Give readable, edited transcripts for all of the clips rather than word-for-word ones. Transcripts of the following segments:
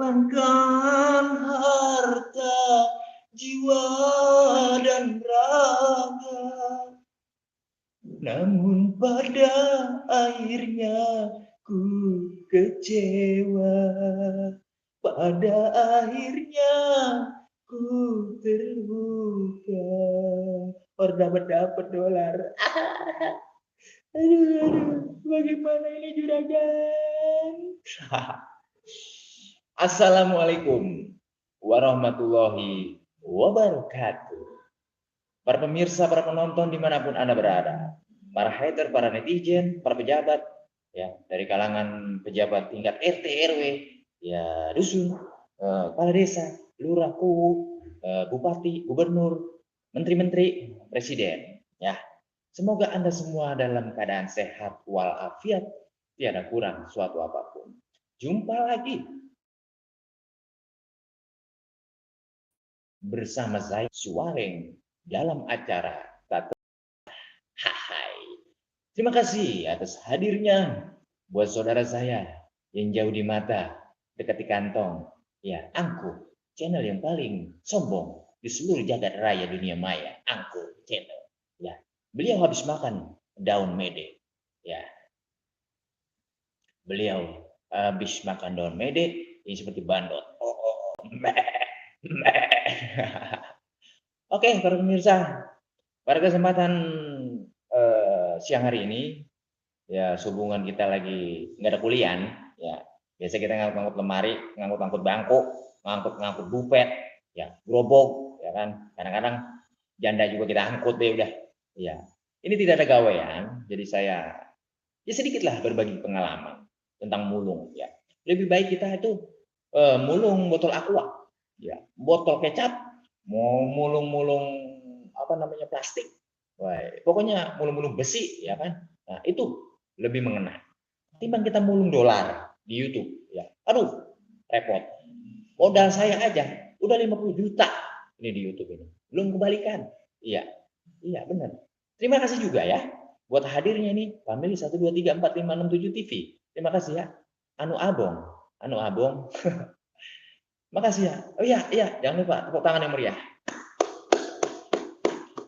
mengorbankan harta, jiwa, dan raga. Namun pada akhirnya ku kecewa. Pada akhirnya ku terluka. Dapat dolar. Aduh, bagaimana ini juragan? Assalamualaikum warahmatullahi wabarakatuh. Para pemirsa, para penonton dimanapun Anda berada, para hater, para netizen, para pejabat, ya dari kalangan pejabat tingkat RT RW, ya dusun, kepala desa, lurah, bupati, gubernur, menteri-menteri, presiden, ya. Semoga Anda semua dalam keadaan sehat walafiat, tiada kurang suatu apapun. Jumpa lagi bersama saya Suareng dalam acara Kata Hai. Terima kasih atas hadirnya buat saudara saya yang jauh di mata, dekat di kantong. Ya, Angku, channel yang paling sombong di seluruh jagat raya dunia maya. Angku channel. Ya, beliau habis makan daun mede. Ya, beliau habis makan daun mede ini seperti bandot. Oke, para pemirsa, pada kesempatan siang hari ini, ya sehubungan kita lagi nggak ada kuliah, ya biasa kita ngangkut lemari, ngangkut bangku, ngangkut bupet, ya gerobok, ya kan. Kadang-kadang janda juga kita angkut deh udah. Ya, ini tidak ada gawean, jadi saya ya sedikitlah berbagi pengalaman tentang mulung. Ya, lebih baik kita itu mulung botol aqua, ya botol kecap, mau mulung-mulung apa namanya plastik. Wah, pokoknya mulung-mulung besi, ya kan. Nah, itu lebih mengena. Timbang kita mulung dolar di YouTube, ya. Aduh, repot. Modal saya aja udah 50 juta ini di YouTube ini. Belum kembalikan. Iya. Iya, benar. Terima kasih juga ya buat hadirnya nih Family 1 2 3 4 5 6 7 TV. Terima kasih ya. Anu Abong. Makasih ya. Oh iya, jangan lupa tepuk tangan yang meriah.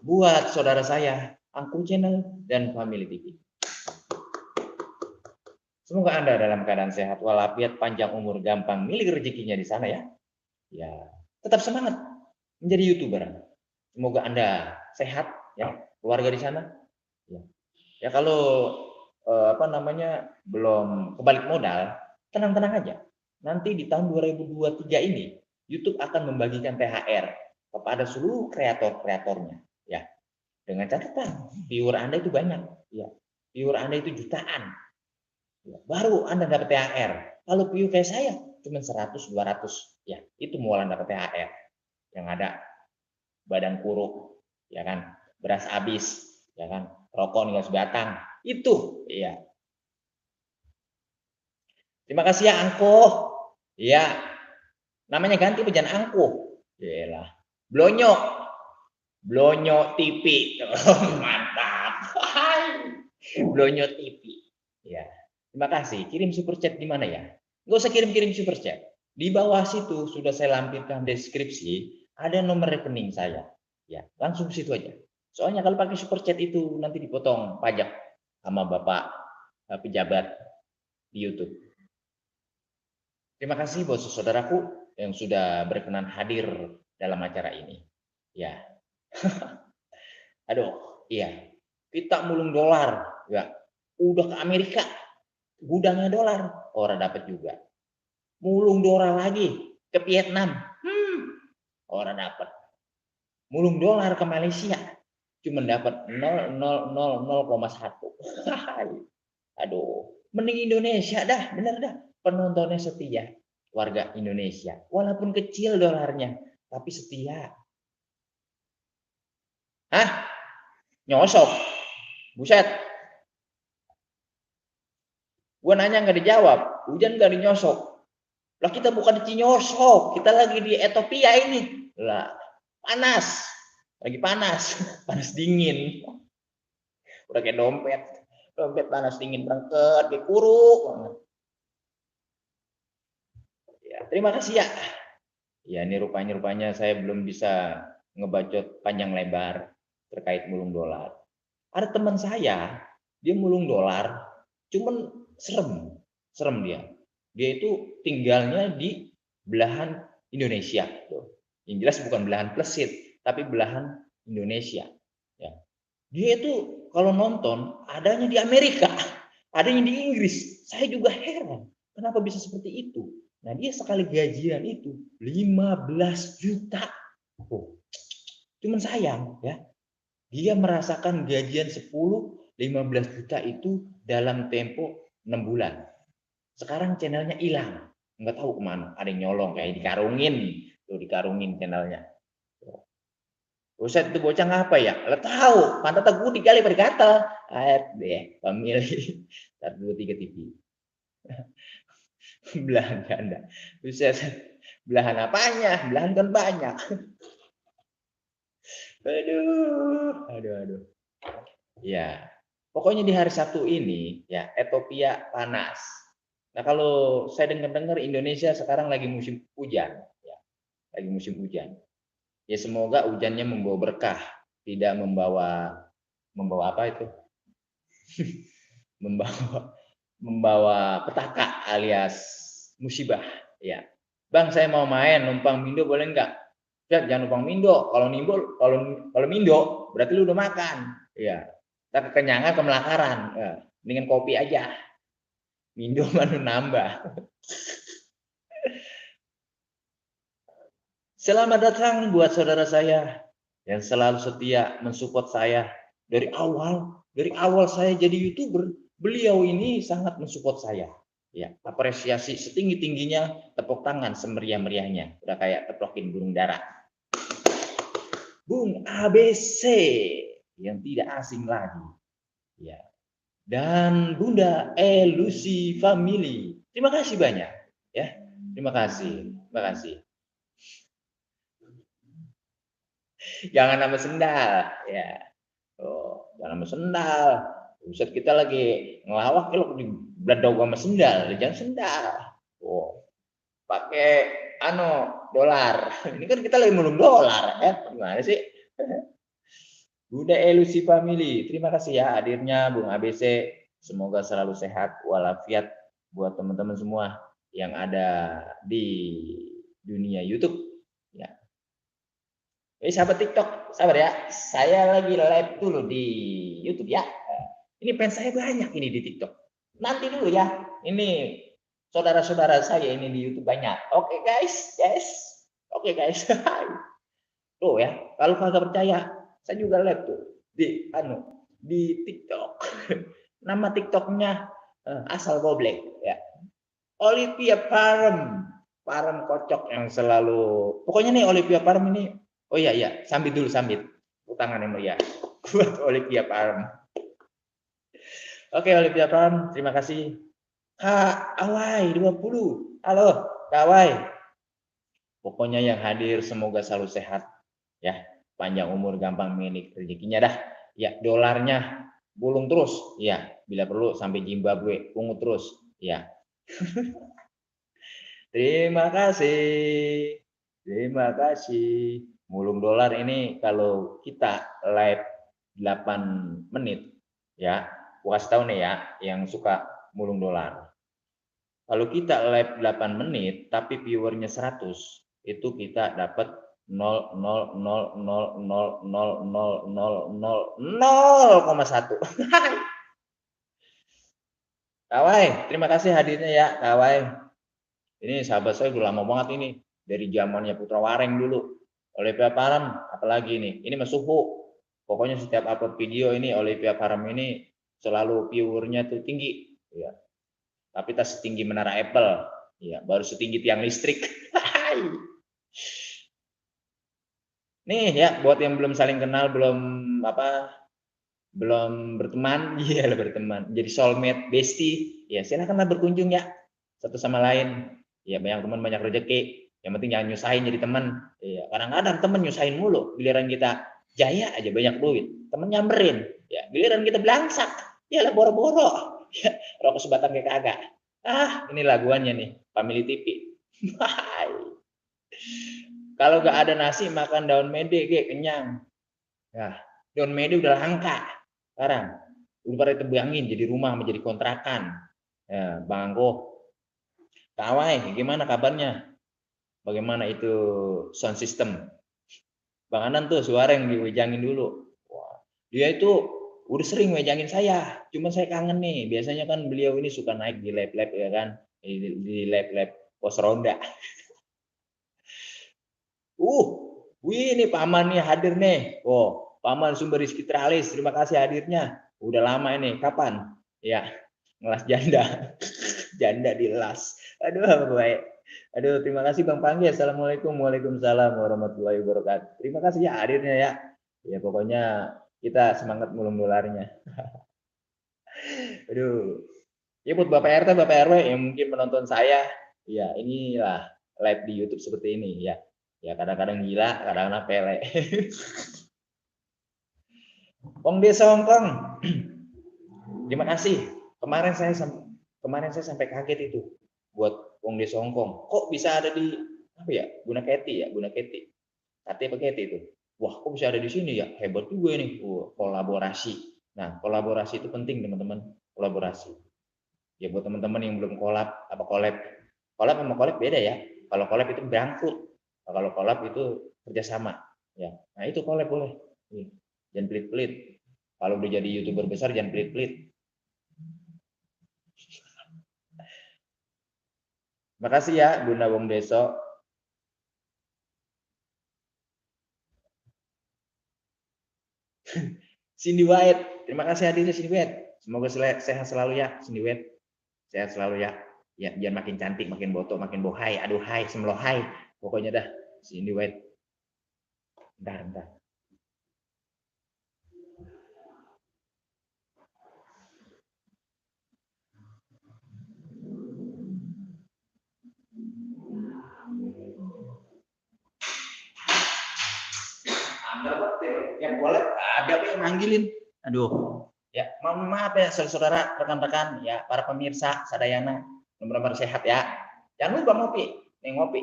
Buat saudara saya, Angku Channel dan Family TV. Semoga Anda dalam keadaan sehat walafiat, panjang umur, gampang milik rezekinya di sana ya. Ya, tetap semangat menjadi YouTuber. Semoga Anda sehat ya, keluarga di sana. Ya kalau belum kebalik modal, tenang-tenang aja. Nanti di tahun 2023 ini YouTube akan membagikan THR kepada seluruh kreator-kreatornya ya. Dengan catatan viewer Anda itu banyak ya. Viewer Anda itu jutaan. Ya, baru Anda dapat THR. Kalau view kayak saya cuma 100 200 ya, itu mulai dapat THR. Yang ada badan kuruk ya kan, beras habis ya kan, rokok tinggal sebatang. Itu ya. Terima kasih ya Angko. Ya. Namanya ganti pejan Angko. Yalah. Blonyo TV. Mantap. Blonyo TV. Ya. Terima kasih. Kirim super chat di mana ya? Nggak usah kirim-kirim super chat. Di bawah situ sudah saya lampirkan deskripsi, ada nomor rekening saya. Ya, langsung ke situ aja. Soalnya kalau pakai super chat itu nanti dipotong pajak sama Bapak pejabat di YouTube. Terima kasih buat saudaraku yang sudah berkenan hadir dalam acara ini. Ya. Aduh, iya. Kita mulung dolar, ya. Udah ke Amerika, gudangnya dolar, orang dapat juga. Mulung dolar lagi ke Vietnam, orang dapat. Mulung dolar ke Malaysia, cuma dapat 0,1. Aduh, mending Indonesia dah, bener dah. Penontonnya setia, warga Indonesia. Walaupun kecil dolarnya, tapi setia. Hah? Nyosok? Buset. Gua nanya nggak dijawab, hujan nggak dinyosok. Lah kita bukan di Cinyosok, kita lagi di Ethiopia ini. Lah, panas. Lagi panas, panas dingin. Udah kayak dompet panas dingin berangkat, kayak kuruk. Ya. terima kasih ya. Ya, ini rupanya saya belum bisa ngebacot panjang lebar terkait mulung dolar. Ada teman saya, dia mulung dolar, cuman serem dia. Dia itu tinggalnya di belahan Indonesia, tuh. Yang jelas bukan belahan Plesit, tapi belahan Indonesia. Ya. Dia itu kalau nonton adanya di Amerika, adanya di Inggris. Saya juga heran, kenapa bisa seperti itu? Nah, dia sekali gajian itu 15 juta. Oh, cuman sayang ya, dia merasakan gajian 10-15 juta itu dalam tempo 6 bulan. Sekarang channelnya hilang, nggak tahu kemana. Ada yang nyolong, kayak dikarungin, tuh dikarungin channelnya. Buset, itu bocah ngapa ya? Lah tahu, pantat aku dikali bergatal. Deh, pemilih 123 TV. Belahan ganda. Buset, belahan apanya? Belahan kan banyak. Aduh. Ya, pokoknya di hari Sabtu ini ya Ethiopia panas. Nah, kalau saya dengar-dengar Indonesia sekarang lagi musim hujan, ya, lagi musim hujan. Ya semoga hujannya membawa berkah, tidak membawa apa itu? membawa petaka alias musibah, ya. Bang, saya mau main numpang Mindo boleh nggak? Ya, jangan numpang Mindo. Kalau Mindo berarti lu udah makan. Ya. Tak kekenyangan kemelakaran. Ya. Dengan kopi aja. Mindo mana nambah. Selamat datang buat saudara saya yang selalu setia mensupport saya dari awal. Dari awal saya jadi YouTuber, beliau ini sangat mensupport saya. Ya, apresiasi setinggi-tingginya, tepuk tangan semeriah-meriahnya. Udah kayak teplokin burung dara. Bung ABC yang tidak asing lagi. Ya. Dan Bunda Lucy Family. Terima kasih banyak. Ya, terima kasih. Terima kasih. Jangan nama sendal, ya. Oh, jangan nama sendal. Buset, kita lagi ngelawak lo di bladau sama sendal, jangan sendal. Oh, pakai dolar. Ini kan kita lagi mulung dolar, ya. Gimana sih? Bunda Lucy Family, terima kasih ya hadirnya Bung ABC. Semoga selalu sehat walafiat buat teman-teman semua yang ada di dunia YouTube. Ya. Sahabat TikTok, sabar ya. Saya lagi live dulu di YouTube ya. Ini fans saya banyak ini di TikTok. Nanti dulu ya. Ini saudara-saudara saya ini di YouTube banyak. Oke guys, yes. Oke guys. Tuh ya, kalau kagak percaya, saya juga live tuh di TikTok. Nama TikToknya asal goblek ya. Olivia Parem. Parem kocok yang selalu. Pokoknya nih Olivia Parem ini. Oh iya, sambit dulu sambit. Tangan yang mulia. Buat Olivia Parem. Oke, Olivia Parem, terima kasih. Kak Awai 20. Halo, Kak Awai. Pokoknya yang hadir semoga selalu sehat ya, panjang umur, gampang milik rezekinya dah. Ya, dolarnya bulung terus, ya. Bila perlu sampai Zimbabwe, pungut terus, ya. Terima kasih. Terima kasih. Mulung dolar ini kalau kita live 8 menit ya, gua kasih tahu nih ya yang suka mulung dolar. Kalau kita live 8 menit tapi viewernya 100, itu kita dapat 0,1. Kawai, terima kasih hadirnya ya, Kawai. Ini sahabat saya udah lama banget ini, dari zamannya Putra Wareng dulu. Olivia Parem, apalagi ini. Ini Mas Suhu. Pokoknya setiap upload video ini Olivia Parem ini selalu viewernya tuh tinggi, ya. Tapi tak setinggi menara Apple, ya, baru setinggi tiang listrik. Nih ya, buat yang belum saling kenal, belum berteman, iya lah berteman, jadi soulmate, bestie, ya silakanlah berkunjung ya, satu sama lain. Ya banyak teman banyak rezeki. Yang penting jangan nyusahin jadi teman. Ya, kadang-kadang teman nyusahin mulu, giliran kita jaya aja banyak duit, temen nyamperin. Ya, giliran kita belangsak, ya lah boro-boro. Ya, rokok sebatang kayak kagak. Ini laguannya nih, Family TV. Kalau nggak ada nasi makan daun mede, kenyang. Ya, daun mede udah langka sekarang. Udah pada tebangin jadi rumah, menjadi kontrakan. Ya, Bang Angko, Kak Awai, gimana kabarnya? Bagaimana itu sound system? Bang Anan tuh suara yang diwejangin dulu. Wah, dia itu udah sering wejangin saya, cuma saya kangen nih. Biasanya kan beliau ini suka naik di lab-lab ya kan, di lab-lab pos ronda. Wih ini Paman nih hadir nih. Oh, Paman Sumber Rizky Tralis, terima kasih hadirnya. Udah lama ini, kapan? Ya, ngelas janda. Janda dilas. Aduh, baik. Aduh, terima kasih Bang Panggi. Assalamualaikum, waalaikumsalam warahmatullahi wabarakatuh. Terima kasih ya hadirnya ya. Ya pokoknya kita semangat mulung dolarnya. Aduh. Ya buat Bapak RT, Bapak RW yang mungkin menonton saya, ya inilah live di YouTube seperti ini ya. Ya kadang-kadang gila, kadang-kadang pele. Wong Desa Hongkong. Terima kasih. Kemarin saya sampai kaget itu buat Wong Desa Hongkong. Kok bisa ada di apa ya? Guna Keti ya, Guna Keti. Kati apa Keti itu? Wah, kok bisa ada di sini ya? Hebat juga nih. Kolaborasi. Nah, kolaborasi itu penting teman-teman. Kolaborasi. Ya buat teman-teman yang belum collab apa collab. Collab sama collab beda ya. Kalau collab itu berangkut. Kalau collab itu kerjasama. Ya. Nah, itu collab boleh. Jangan pelit-pelit. Kalau udah jadi YouTuber besar jangan pelit-pelit. Makasih ya Bunda Wong Deso. Cindy White, terima kasih hadirnya Cindy White. Semoga sehat selalu ya Cindy White. Sehat selalu ya. Ya, biar makin cantik, makin botok, makin bohai. Aduh hai, semlohai. Pokoknya dah Cindy White. Bentar. Yang boleh ada yang manggilin. Aduh. Ya, maaf ya saudara, rekan-rekan, ya para pemirsa Sadayana, mudah-mudahan sehat ya. Jangan lupa ngopi, ngopi.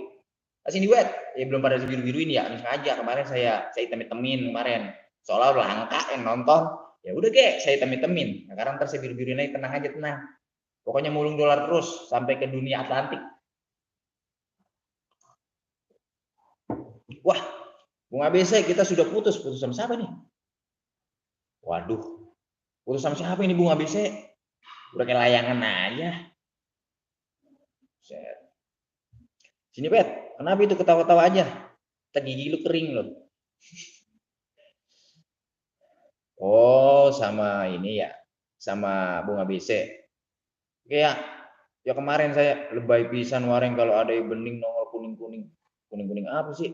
Sini wet, ya belum pada biru-biru ini ya, sengaja kemarin saya temin kemarin. Soalnya udah angka yang nonton, ya udah saya temin. Nah, sekarang ntar saya biru-biruin aja, tenang aja tenang. Pokoknya mulung dolar terus sampai ke dunia Atlantik. Wah, Bung ABC kita sudah putus sama siapa nih? Waduh, putus sama siapa ini Bung ABC? Udah kayak layangan aja. Sini Bet, kenapa itu ketawa-tawa aja? Gigi lu kering loh. Oh, sama ini ya, sama Bung ABC. Ya, ya kemarin saya lebay pisan wareng kalau ada yang bening nongol kuning-kuning. Kuning-kuning apa sih?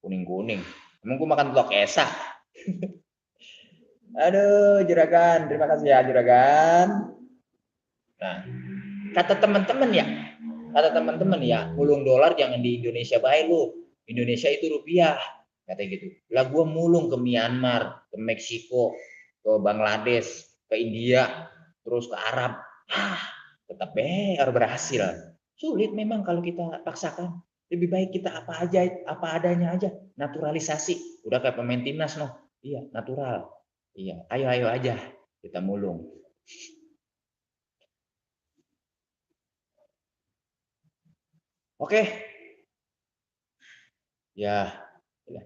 Kuning-kuning. Emang gua makan telur esa. Aduh, juragan, terima kasih ya juragan. Nah, kata teman-teman ya, mulung dolar jangan di Indonesia baik lu. Indonesia itu rupiah, katanya gitu. Lah gua mulung ke Myanmar, ke Meksiko, ke Bangladesh, ke India, terus ke Arab. Tetap BR berhasil. Sulit memang kalau kita paksakan. Lebih baik kita apa adanya aja, naturalisasi. Udah kayak pemain timnas noh. Iya, natural. Iya, ayo aja kita mulung. Oke. Ya,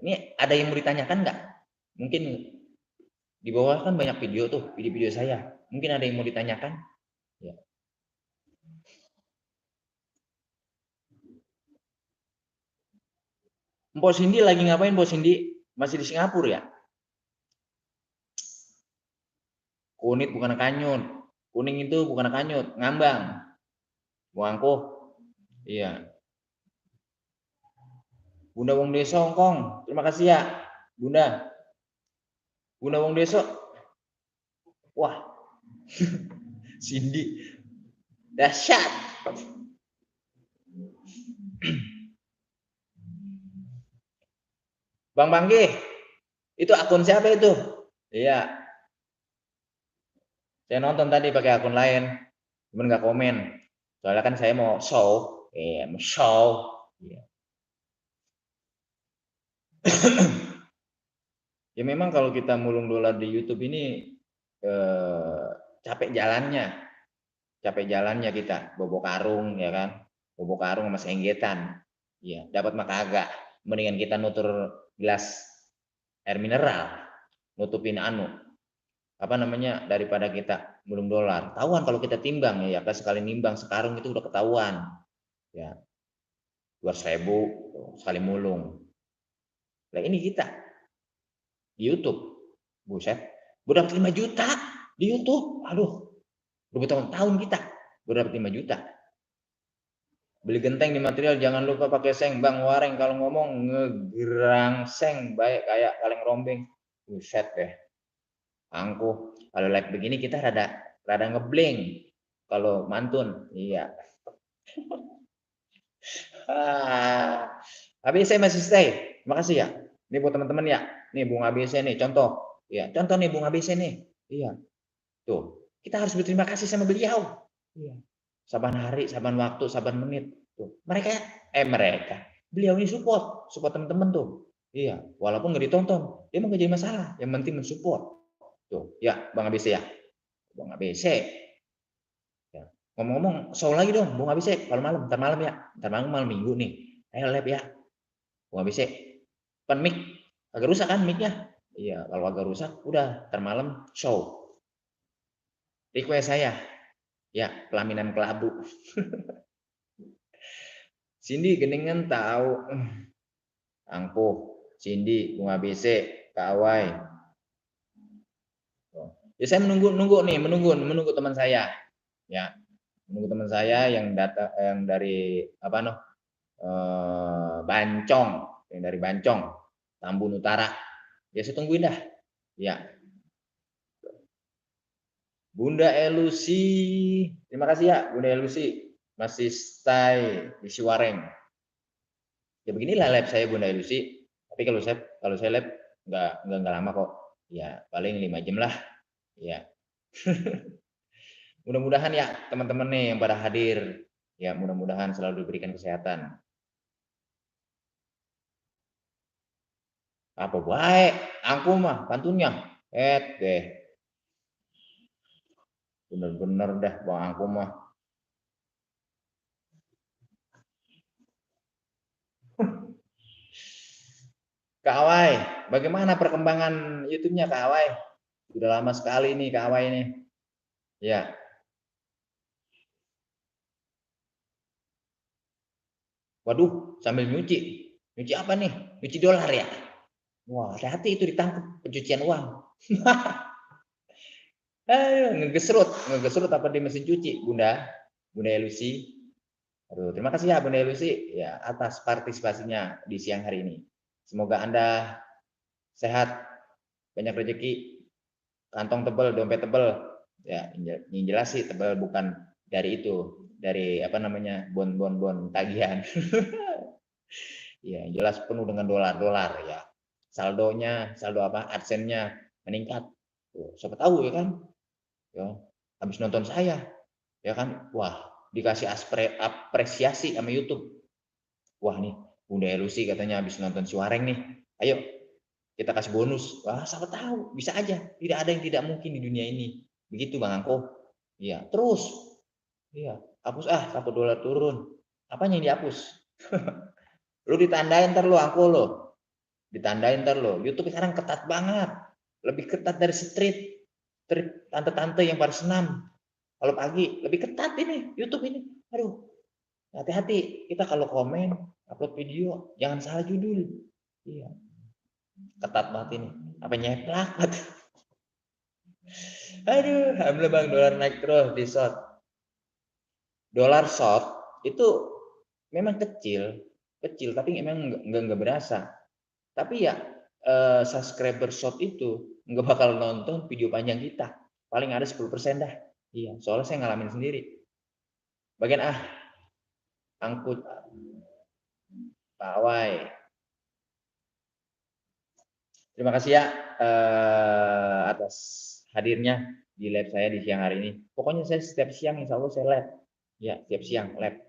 ini ada yang mau ditanyakan nggak? Mungkin di bawah kan banyak video tuh, video-video saya. Mungkin ada yang mau ditanyakan? Ya. Mpok Cindy lagi ngapain, Mpok Cindy? Masih di Singapura ya? Kunit bukan kanyut. Kuning itu bukan kanyut, ngambang. Buangko. Iya. Bunda Wong Deso Hongkong. Terima kasih ya, Bunda. Bunda Wong Deso. Wah. Cindy. Dahsyat. Bang Banggi, itu akun siapa itu? Iya. Saya nonton tadi pakai akun lain, cuman nggak komen. Soalnya kan saya mau show, show. Ya. Ya memang kalau kita mulung dolar di YouTube ini capek jalannya kita, bobo karung ya kan, bobo karung sama senggetan. Iya, dapat mah kagak. Mendingan kita nutur gelas air mineral, nutupin apa namanya, daripada kita mulung dolar. Tahuan kalau kita timbang ya, kan sekali nimbang sekarung itu udah ketahuan. Ya, 200.000 sekali mulung. Nah ini kita di YouTube, buset, gue dapat 5 juta di YouTube. Aduh, udah bertahun-tahun kita, gue dapat 5 juta. Beli genteng di material, jangan lupa pakai seng, Bang Wareng kalau ngomong ngegerang seng, baik kayak kaleng rombeng. Buset deh. Angkuh. Kalau live begini kita rada ngeblank. Kalau mantun, iya. ABC masih stay. Makasih ya. Ini buat teman-teman ya. Nih Bung ABC nih, contoh. Ya, contoh nih Bung ABC nih. Iya. Tuh, kita harus berterima kasih sama beliau. Iya. Saban hari, saban waktu, saban menit. Tuh. Mereka. Beliau ini support teman-teman tuh. Iya, walaupun nggak ditonton, dia mau nggak jadi masalah. Yang penting mensupport. Tuh, ya, Bang ABC ya. Bang ABC. Ya. Ngomong-ngomong, show lagi dong, Bung ABC. Kalau malam, ntar malam ya. Ntar malam minggu nih. Ayo live ya. Bung ABC. Kan mic agak rusak kan mic-nya? Iya, kalau agak rusak, udah ntar malam show. Request saya. Ya, pelaminan kelabu. Cindy geningan tahu. Angkuh, Cindy, Bung ABC, Kawai. Ya saya menunggu menunggu teman saya. Ya, menunggu teman saya yang dari apa Bancong, yang dari Bancong, Tambun Utara. Ya saya tungguin dah. Ya. Bunda Elusi, terima kasih ya Bunda Elusi, masih stay di Siwareng. Ya beginilah live saya Bunda Elusi. Tapi kalau saya live nggak lama kok. Ya paling 5 jam lah. Ya. Mudah-mudahan ya teman-teman nih yang pada hadir. Ya mudah-mudahan selalu diberikan kesehatan. Apa baik, aku mah pantunnya. Deh. Bener-bener dah Bang aku mah. Kak Awai, bagaimana perkembangan YouTube-nya Kak Awai? Sudah lama sekali nih Kak Awai ini. Ya. Waduh, sambil nyuci. Nyuci apa nih? Nyuci dolar ya? Wah, hati-hati itu ditangkap pencucian uang. Ngegesrut apa di mesin cuci, Bunda Elusi. Aduh, terima kasih ya Bunda Elusi ya atas partisipasinya di siang hari ini. Semoga Anda sehat, banyak rezeki, kantong tebal, dompet tebal. Ya, yang jelas sih tebal bukan dari itu, dari apa namanya bon tagihan. Ya, yang jelas penuh dengan dolar ya. Saldo apa? AdSense-nya meningkat. Tuh, siapa tahu ya kan? Ya, habis nonton saya, ya kan? Wah, dikasih apresiasi sama YouTube. Wah nih, Bunda Elusi katanya habis nonton Suareng nih. Ayo, kita kasih bonus. Wah, siapa tahu, bisa aja. Tidak ada yang tidak mungkin di dunia ini. Begitu Bang Angko. Iya, terus. Iya, hapus satu dolar turun. Apanya yang dihapus? Lu ditandain ntar lu Angko lo. Ditandain ntar lo. YouTube sekarang ketat banget. Lebih ketat dari street tante-tante yang pada senam. Kalau pagi lebih ketat ini YouTube ini. Aduh, hati-hati kita kalau komen, upload video jangan salah judul. Iya, ketat banget ini. Apa nyeplak? Aduh, alhamdulillah Bang dolar naik terus di short. Dolar short itu memang kecil tapi memang nggak berasa. Tapi ya subscriber short itu nggak bakal nonton video panjang kita. Paling ada 10% dah. Iya, soalnya saya ngalamin sendiri. Bagian angkut pawai. Terima kasih ya atas hadirnya di live saya di siang hari ini. Pokoknya saya setiap siang insya Allah saya live. Ya, setiap siang live.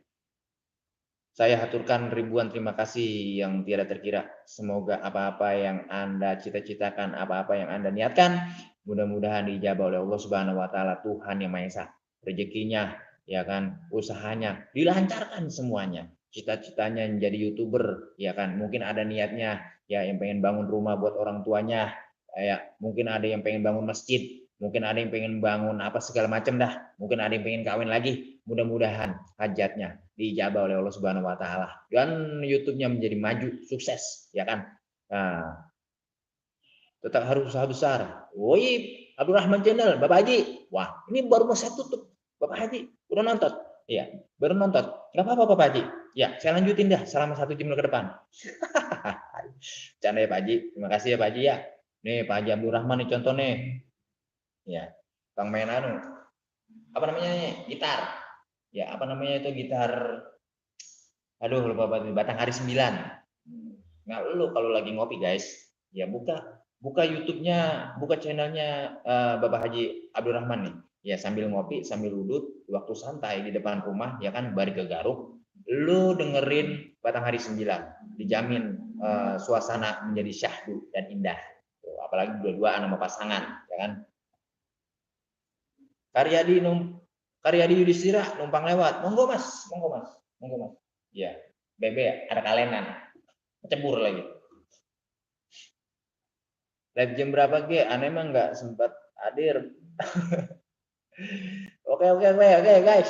Saya haturkan ribuan terima kasih yang tiada terkira. Semoga apa-apa yang Anda cita-citakan, apa-apa yang Anda niatkan, mudah-mudahan dijabah oleh Allah Subhanahu wa taala, Tuhan Yang Maha Esa. Rezekinya, ya kan, usahanya dilancarkan semuanya. Cita-citanya menjadi YouTuber, ya kan. Mungkin ada niatnya ya yang pengen bangun rumah buat orang tuanya, ya, mungkin ada yang pengen bangun masjid, mungkin ada yang pengen bangun apa segala macam dah. Mungkin ada yang pengen kawin lagi. Mudah-mudahan hajatnya diijabah oleh Allah Subhanahu wa taala dan YouTube-nya menjadi maju, sukses, ya kan. Nah, tetap harus usaha besar. Woi, Abdurrahman Channel, Bapak Haji. Wah, ini baru mau saya tutup. Bapak Haji, udah nonton? Iya, baru nonton. Nggak apa-apa Bapak Haji. Ya, saya lanjutin dah selama 1 jam ke depan. Canda ya Pak Haji. Terima kasih ya Pak Haji ya. Nih Pak Haji Abdurrahman nih contoh nih. Ya, Bang main apa namanya nih? Gitar. Ya, apa namanya itu gitar. Aduh, lupa banget. Batang Hari 9. Nah, lu kalau lagi ngopi guys, ya buka YouTube-nya, buka channelnya Bapak Haji Abdurrahman nih. Ya sambil ngopi, sambil duduk, waktu santai di depan rumah, ya kan, bari ke Garuk, lu dengerin Batang Hari 9. Dijamin suasana menjadi syahdu dan indah. Tuh, apalagi dua-duaan sama pasangan, ya kan. Karyadi Yudhistira numpang lewat. Monggo Mas, monggo Mas, monggo Mas. Iya, Bebe ada kalenan. Cebur lagi. Live jam berapa Ge? Aneh mah nggak sempat hadir. Oke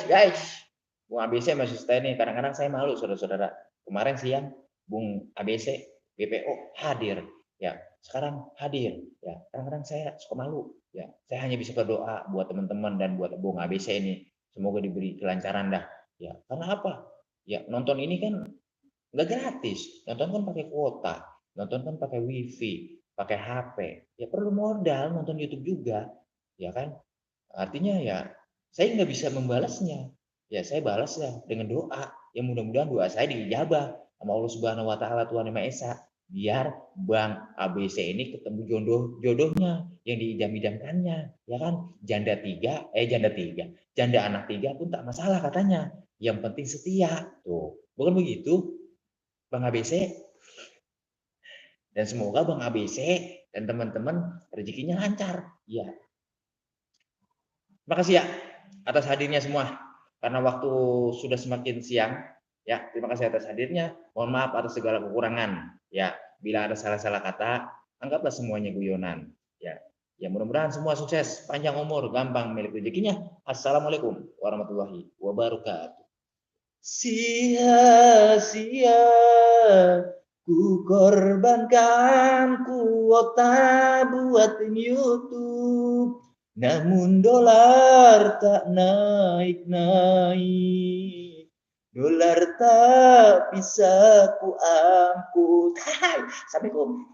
guys. Bung ABC masih stay nih. Kadang-kadang saya malu saudara-saudara. Kemarin siang Bung ABC BPO hadir. Ya, sekarang hadir. Ya, kadang-kadang saya suka malu. Ya, saya hanya bisa berdoa buat teman-teman dan buat Bung ABC ini. Semoga diberi kelancaran dah. Ya, karena apa? Ya, nonton ini kan nggak gratis, nonton kan pakai kuota, nonton kan pakai wifi, pakai HP, ya perlu modal nonton YouTube juga, ya kan. Artinya ya saya nggak bisa membalasnya, ya saya balas ya dengan doa, ya mudah-mudahan doa saya diijabah sama Allah Subhanahu Wa Taala Tuhan Yang Maha Esa, biar Bang ABC ini ketemu jodohnya yang diidam-idamkannya, ya kan. Janda anak tiga pun tak masalah katanya, yang penting setia, tuh bukan begitu Bang ABC. Dan semoga Bang ABC dan teman-teman rezekinya lancar. Ya. Terima kasih ya atas hadirnya semua. Karena waktu sudah semakin siang, ya terima kasih atas hadirnya. Mohon maaf atas segala kekurangan. Ya, bila ada salah-salah kata, anggaplah semuanya guyonan. Ya, ya mudah-mudahan semua sukses, panjang umur, gampang milik rezekinya. Assalamualaikum warahmatullahi wabarakatuh. Sia-sia ku korbankan kuota buat YouTube, namun dolar tak naik-naik. Dolar tak bisa ku angkut. Hai, assalamualaikum.